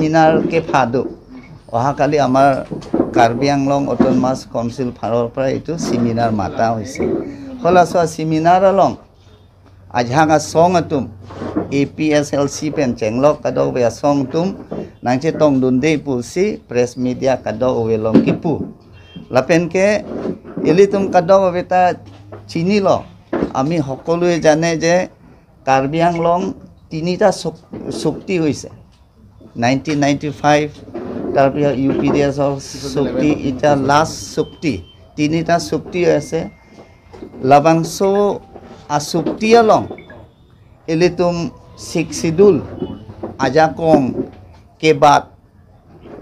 seminar কে fado অহাকালি আমাৰ Karbi Anglong autonomous council ফালৰ পৰা এইটো সেমিনাৰ মাতা হৈছে হলাসা সেমিনাৰ অলং আজহাঙা সং আতুম APSLC pen cenglok kadok be song tum nangche tong dunde pusi press media kadok we long kipu lapen ke elitum kadok beta chini lo ami সকলোৱে জানে যে কাৰ্বি আংলং তিনিটা শক্তি হৈছে 1995 তাৰপিছত UPDS শক্তি এটা লাষ্ট শক্তি তিনিটা শক্তি আছে লাবাংশ আসক্তি along elitum siksidul ajakong kebat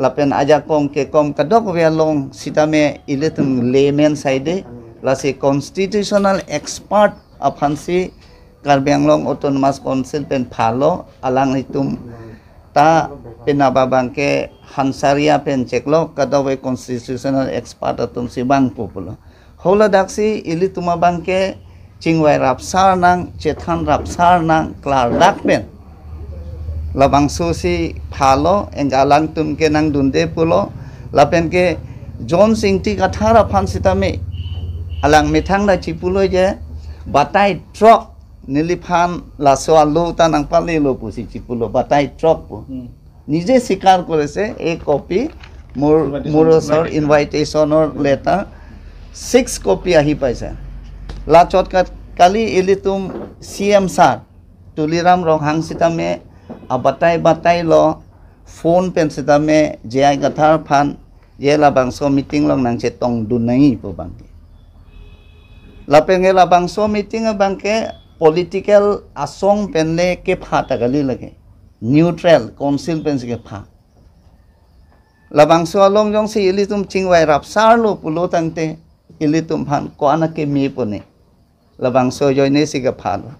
lapen ajakong kekom kadok welong sitame elitum layman side lasi constitutional expert aphansi Karbi Anglong Autonomous Council pen phalo alang itum ta penababangke hansaria pen ceklo kadawe constitutional expert atum sibang populo hola daksi elituma bangke Cingwai rapsar nang cethan rapsar nang klar dakpen labang susi phalo engalang tumke nang dunde pulo lapen ke John Singti kathara phansitame alang methang da chipulo je batai truck niliphan laso alu tanang pali lo pusi chipulo batai truck pu nije sikar koreche a copy murosor invitation or letter 6 copy ahi paisa lachot kali elitum CM sar tuliram rohang sitame batai lo phone pen sitame jai gathar phan yela bangso meeting long nang chetong dunai po bangke lapengela bangso meeting bangke political asong penle ke phata gali lage neutral council pen ke pha labangso along jong si elitum chingwai rapsar lo pulo tangte elitum phan ko anake me pone labangso joine siga phalo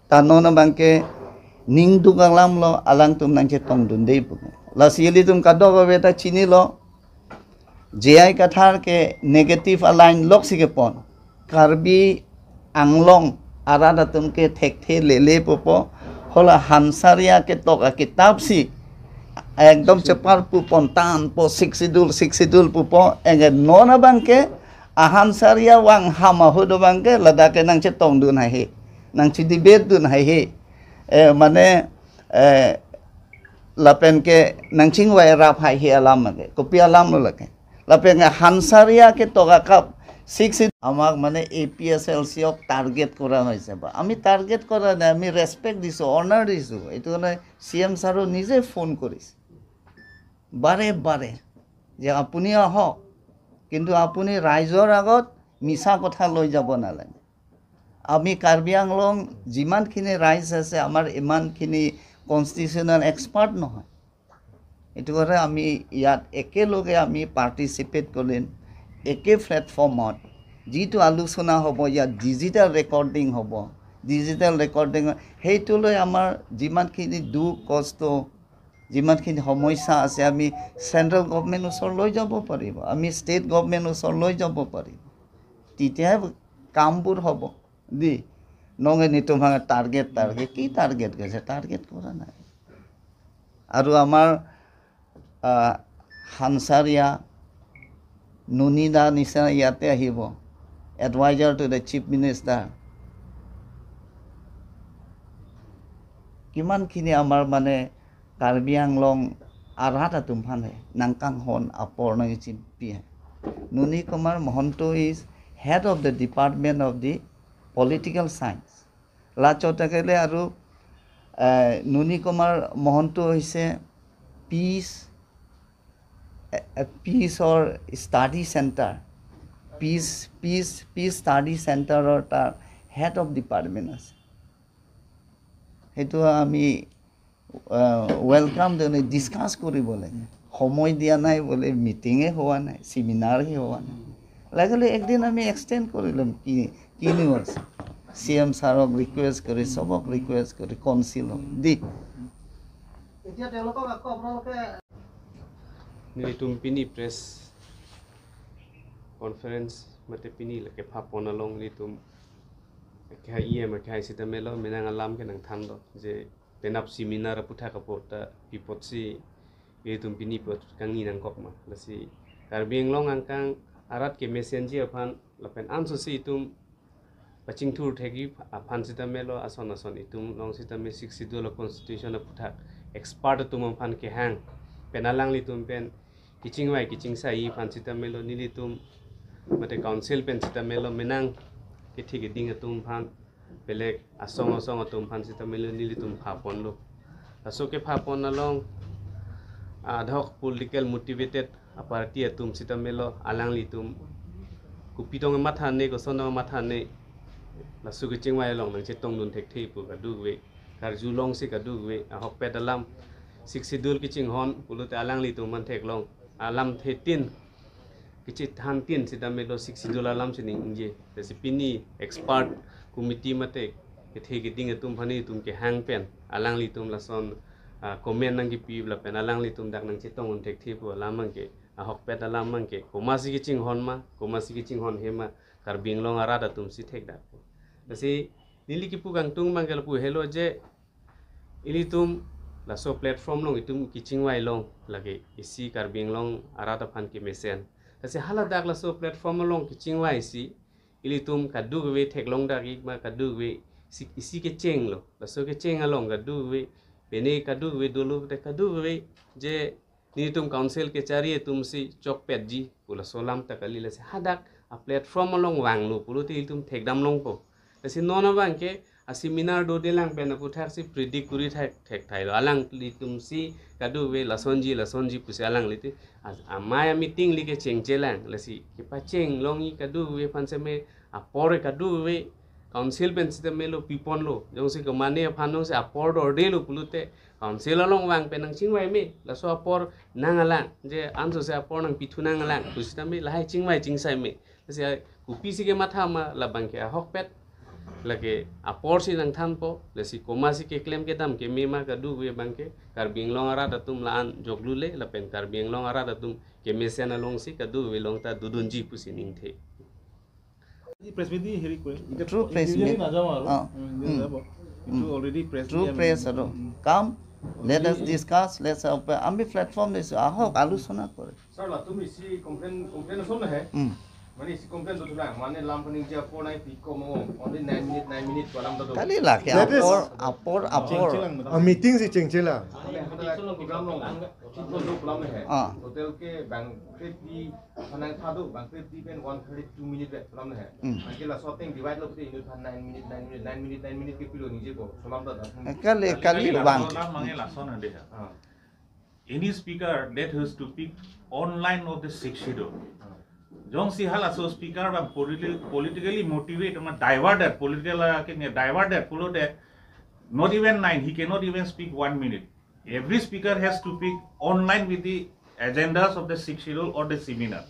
tanona bangke ning dugalam lo alang tum nang chetong dundei pu la sieli tum kadok beta chini lo jai kathar ke negative align lok sige pon Karbi Anglong arada tum ke thekhe lele popo hola hansaria ke tok kitab si ekdom cepar pu pontan po siksidul pupo enge nona bangke ahan saria wang hama hudo bangke ladake nang chetong dun hai nang chidibet dun hai mane lapen ke nang chingwai rap hai alam ke kopi alam lo lake lapen han saria ke toga kap 6 amak mane APSLC ok target kora hoise ba ami target kora na ami respect disu honor disu etu na CM saro nije phone koris bare je apuni aho কিন্তু আপুনি ৰাইজৰ আগত মিছা কথা লৈ যাব নালাগে আমি কাৰ্বি আংলং যিমানখিনি ৰাইজ আছে আমাৰ ইমানখিনি কনষ্টিটিউচনেল এক্সপাৰ্ট নহয় এটো কৰে আমি ইয়াত একেলগে আমি পাৰ্টিসিপেট কৰিম একে প্ল্যাটফৰ্মত যিটো আলোচনা হ'ব ইয়াত ডিজিটাল ৰেকৰ্ডিং হ'ব ডিজিটাল ৰেকৰ্ডিং হেইটোলৈ আমাৰ যিমানখিনি দুখ কষ্ট যিমানখিনি সমস্যা আছে আমি সেন্ট্ৰাল গভৰ্নমেন্ট ওচৰ লৈ যাব পাৰিব আমি ষ্টেট গভৰ্নমেন্ট ওচৰ লৈ যাব পাৰিব তেতিয়া কামবোৰ হ'ব দি নগে নিতো ভাঙা টাৰ্গেট কি টাৰ্গেট গৈছে টাৰ্গেট কৰা নাই আৰু আমাৰ হানসাৰিয়া নুনিদা নিচা ইয়াতে আহিব adviser to the chief minister কিমানখিনি আমাৰ মানে Karbi Anglong arata tumphane nangkang hon apor nang chimpi Nuni Kumar Mohanto is head of the department of the political science la chotakele aru Nuni Kumar Mohanto hoise peace or study center peace study center or tar head of department ase hetu ami welcome done discuss koribole সময় দিয়া নাই বলে meeting এ হোৱা নাই seminar হে হোৱা নাই লাগলে একদিন আমি এক্সটেন্ড কৰিলাম কি নিউজ সিএম সাৰক ৰিকুৱেষ্ট কৰি সবক ৰিকুৱেষ্ট কৰি কাউন্সিল দি এতিয়া তেওঁলোকক আকৌ আপোনালোকে নিতুম পিনি প্ৰেছ কনফাৰেন্স মতে পিনি লকে ফাপনালং নিতুম কে ইএম কে সিতামেলো মেনাং আলাম কে নং থাndo যে penap seminar putha kapota pipotsi itum pini pot kang ni nang kok ma lasi Karbi Anglong angkang arat ke messenger phan lapen anso si itum paching thur thegi aphan sita melo ason itum long sita me 62 la constitution puthak expert tum phan ke hang penalang li tum pen kiching sai phan sita melo nili tum mate council pen sita melo menang ke thik ding tum phan pelek asong tum phan sita melo nili tum phapon lo aso ke phapon along adhok political motivated aparti tum sita melo alang li tum kupitong matha ne ko sono matha ne la su ke chingwai long nang chetong nun thek thei pu ka du we kar ju long si ka du we a hok pedalam siksidul ki ching hon pulut alang li tum man thek long alam the tin ki chi than tin sita melo siksidul alam sining je resipini expert committee mate ke thei ke ding tum phani tum ke hang pen alang li tum la son comment nang ki pi la pen alang li tum dak nang chetong nun thek thei pu alam mang ke hok pet alam mang ke komasi ki ching hon ma komasi ki ching hon hema Karbi Anglong arada tum si thek da kasi nili ki pugang tung mang pu hello je ili tum la so platform long itum ki chingwai long lage isi Karbi Anglong arada phan ki mesen kasi hala dak la so platform long ki chingwai si ili tum kadu we thek long dak ik ma kadu we isi ke cheng lo la so ke cheng along kadu we bene kadu we dulu te kadu we je ni tum council ke chari tum si chok pet ji pula solam takali le se hadak a platform along wang lu pulu ti tum thek dam long po si nona bang ke a seminar do delang pen pu thak si predict kuri thek thai lo alang li tum si kadu we lasonji pusi alang li ti a maya meeting li ke cheng chelang le si ke pa cheng long i kadu we pan se me a pore kadu we council pen si melo pipon lo jong si ko mane phanong se a por do de lo pulu te council along wang penang chingwai me la so apor nangalang je anso se apor nang pitu nangalang kusita me lahai chingwai chingsai me se kupi si ke matha ma la bang ke hok pet lage apor si nang than po le si komasi ke claim ke dam ke me ma ka du we bang ke Karbi Anglong ara datum la an joglu le la pen Karbi Anglong ara datum ke mesen along si ka du we long ta dudun ji pusi ning the press meet heri koi true press meet already press true press aro come let us discuss let's আমি platform দিছো আহক আলোচনা করে sir লা তুমি সি Complan শুন না হে মানে সি কমপ্লেন তো তুলা মানে লাম ফনি যে 49 পিক কো মো only 9 minute balam da do kali lah ke apor meeting si chengchela program long lo program hai hotel ke bank di phanang thadu bank di pen 132 minute program hai anke la shooting divide lo pute inu 9 minute ke pilo nije ko solam da kali bang mangi la son ade any speaker that has to pick online of the 6 schedule jong si hala so speaker ba politically motivate ma diverted political ke diverted pulo de not even 9 he cannot even speak 1 minute every speaker has to pick online with the agendas of the 6 schedule or the seminar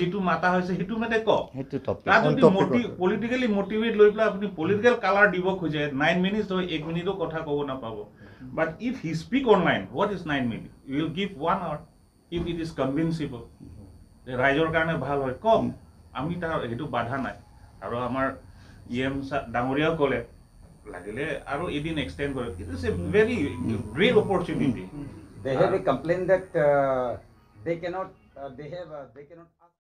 jitu mata hoise hitu mate ko hetu topic ta jodi politically motivate loi pla apni political color dibo khuje 9 minutes to 1 minute kotha kobo na pabo but if he speak online what is 9 minutes you will give 1 hour if it is convincible ৰাইজৰ কাৰণে ভাল হয় কম আমি তাৰ হেতু বাধা নাই আৰু আমাৰ ইএম ডাঙৰীয়া কলে লাগিলে আৰু এদিন এক্সটেন্ড কৰে it is a very great opportunity they have a complaint that they cannot